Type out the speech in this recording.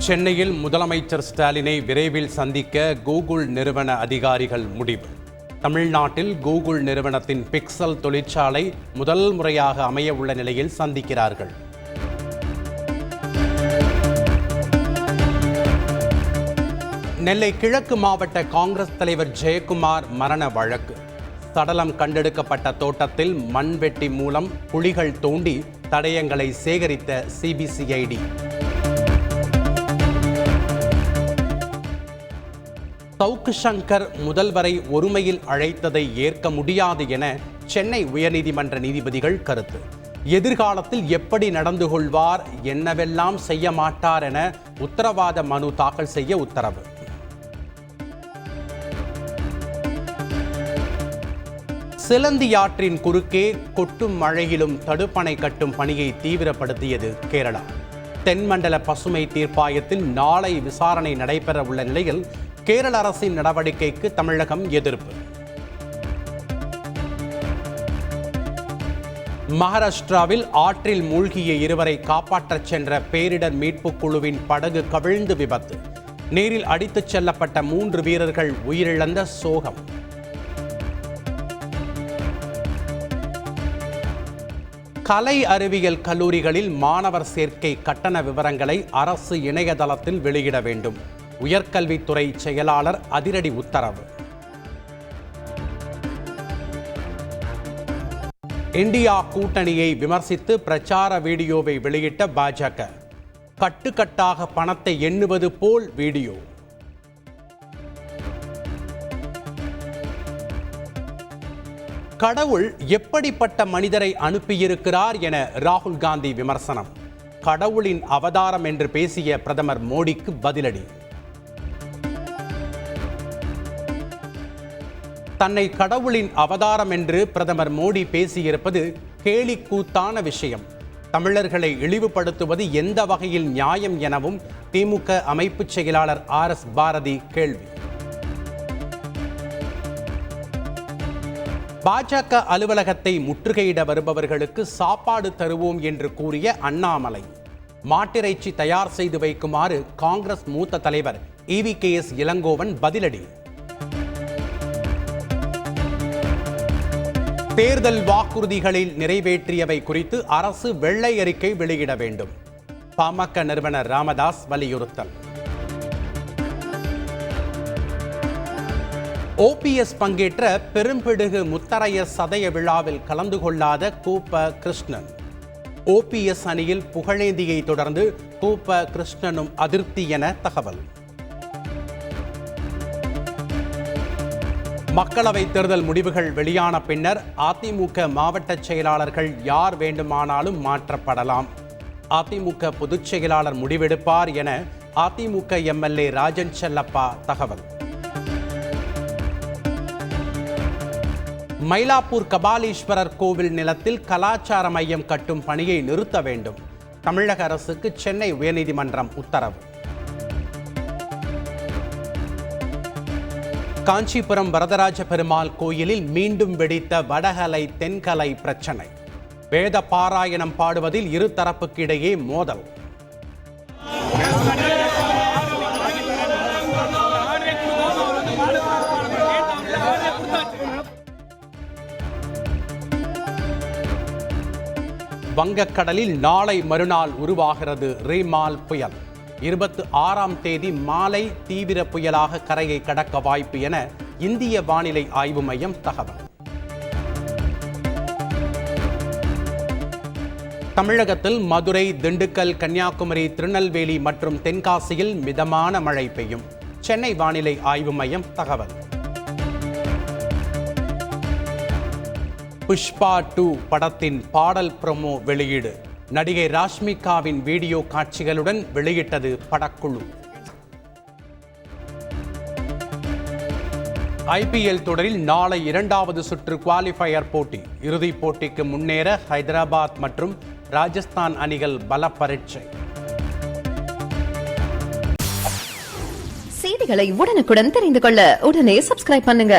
சென்னையில் முதலமைச்சர் ஸ்டாலினை விரைவில் சந்திக்க கூகுள் நிறுவன அதிகாரிகள் முடிவு. தமிழ்நாட்டில் கூகுள் நிறுவனத்தின் பிக்சல் தொழிற்சாலை முதல் முறையாக அமைய உள்ள நிலையில் சந்திக்கிறார்கள். நெல்லை கிழக்கு மாவட்ட காங்கிரஸ் தலைவர் ஜெயக்குமார் மரண வழக்கு. சடலம் கண்டெடுக்கப்பட்ட தோட்டத்தில் மண்வெட்டி மூலம் குழிகள் தோண்டி தடயங்களை சேகரித்த சிபிசிஐடி. சவுக்கு சங்கர் முதல்வரை ஒருமையில் அழைத்ததை ஏற்க முடியாது என சென்னை உயர்நீதிமன்ற நீதிபதிகள் கருத்து. எதிர்காலத்தில் எப்படி நடந்து கொள்வார், என்னவெல்லாம் செய்ய மாட்டார் என உத்தரவாத மனு தாக்கல் செய்ய உத்தரவு. சிலந்தியாற்றின் குறுக்கே கொட்டும் மழையிலும் தடுப்பணை கட்டும் பணியை தீவிரப்படுத்தியது கேரளா. தென்மண்டல பசுமை தீர்ப்பாயத்தில் நாளை விசாரணை நடைபெற உள்ள நிலையில் கேரள அரசின் நடவடிக்கைக்கு தமிழகம் எதிர்ப்பு. மகாராஷ்டிராவில் ஆற்றில் மூழ்கிய இருவரை காப்பாற்றச் சென்ற பேரிடர் மீட்புக் குழுவின் படகு கவிழ்ந்து விபத்து. நீரில் அடித்துச் செல்லப்பட்ட 3 வீரர்கள் உயிரிழந்த சோகம். கலை அறிவியல் கல்லூரிகளில் மாணவர் சேர்க்கை கட்டண விவரங்களை அரசு இணையதளத்தில் வெளியிட வேண்டும். உயர்கல்வித்துறை செயலாளர் அதிரடி உத்தரவு. இந்தியா கூட்டணியை விமர்சித்து பிரச்சார வீடியோவை வெளியிட்ட பாஜக. கட்டுக்கட்டாக பணத்தை எண்ணுவது போல் வீடியோ. கடவுள் எப்படிப்பட்ட மனிதரை அனுப்பியிருக்கிறார் என ராகுல் காந்தி விமர்சனம். கடவுளின் அவதாரம் என்று பேசிய பிரதமர் மோடிக்கு பதிலடி. தன்னை கடவுளின் அவதாரம் என்று பிரதமர் மோடி பேசியிருப்பது கேலிக்கூத்தான விஷயம். தமிழர்களை இழிவுபடுத்துவது எந்த வகையில் நியாயம் எனவும் திமுக அமைப்பு செயலாளர் RS பாரதி கேள்வி. பாஜக அலுவலகத்தை முற்றுகையிட வருபவர்களுக்கு சாப்பாடு தருவோம் என்று கூறிய அண்ணாமலை. மாட்டிறைச்சி தயார் செய்து வைக்குமாறு காங்கிரஸ் மூத்த தலைவர் EVKS இளங்கோவன் பதிலடி. தேர்தல் வாக்குறுதிகளில் நிறைவேற்றியவை குறித்து அரசு வெள்ளை அறிக்கை வெளியிட வேண்டும். பாமக நிறுவனர் ராமதாஸ் வலியுறுத்தல். OPS பங்கேற்ற பெரும்பிடுகு முத்தரையர் சதய விழாவில் கலந்து கொள்ளாத கூப்ப கிருஷ்ணன். OPS அணியில் புகழேந்தியை தொடர்ந்து கூப்ப கிருஷ்ணனும் அதிருப்தி என தகவல். மக்களவை தேர்தல் முடிவுகள் வெளியான பின்னர் அதிமுக மாவட்ட செயலாளர்கள் யார் வேண்டுமானாலும் மாற்றப்படலாம். அதிமுக பொதுச் செயலாளர் முடிவெடுப்பார் என அதிமுக MLA ராஜன் செல்லப்பா தகவல். மயிலாப்பூர் கபாலீஸ்வரர் கோவில் நிலத்தில் கலாச்சார மையம் கட்டும் பணியை நிறுத்த வேண்டும். தமிழக அரசுக்கு சென்னை உயர்நீதிமன்றம் உத்தரவு. காஞ்சிபுரம் வரதராஜ பெருமாள் கோயிலில் மீண்டும் வெடித்த வடகலை தென்கலை பிரச்சனை. வேத பாராயணம் பாடுவதில் இரு தரப்புக்கு இடையே மோதல். வங்கக்கடலில் நாளை மறுநாள் உருவாகிறது ரீமால் புயல். 26ஆம் தேதி மாலை தீவிர புயலாக கரையை கடக்க வாய்ப்பு என இந்திய வானிலை ஆய்வு மையம் தகவல். தமிழகத்தில் மதுரை, திண்டுக்கல், கன்னியாகுமரி, திருநெல்வேலி மற்றும் தென்காசியில் மிதமான மழை பெய்யும். சென்னை வானிலை ஆய்வு மையம் தகவல். புஷ்பா 2 படத்தின் பாடல் ப்ரோமோ வெளியீடு. நடிகை ராஷ்மிகாவின் வீடியோ காட்சிகளுடன் வெளியிட்டது படக்குழு. IPL தொடரில் நாளை 2வது சுற்று குவாலிஃபயர் போட்டி. இறுதிப் போட்டிக்கு முன்னேற ஹைதராபாத் மற்றும் ராஜஸ்தான் அணிகள் பல பரீட்சை. செய்திகளை உடனுக்குடன் தெரிந்து கொள்ள உடனே சப்ஸ்கிரைப் பண்ணுங்க.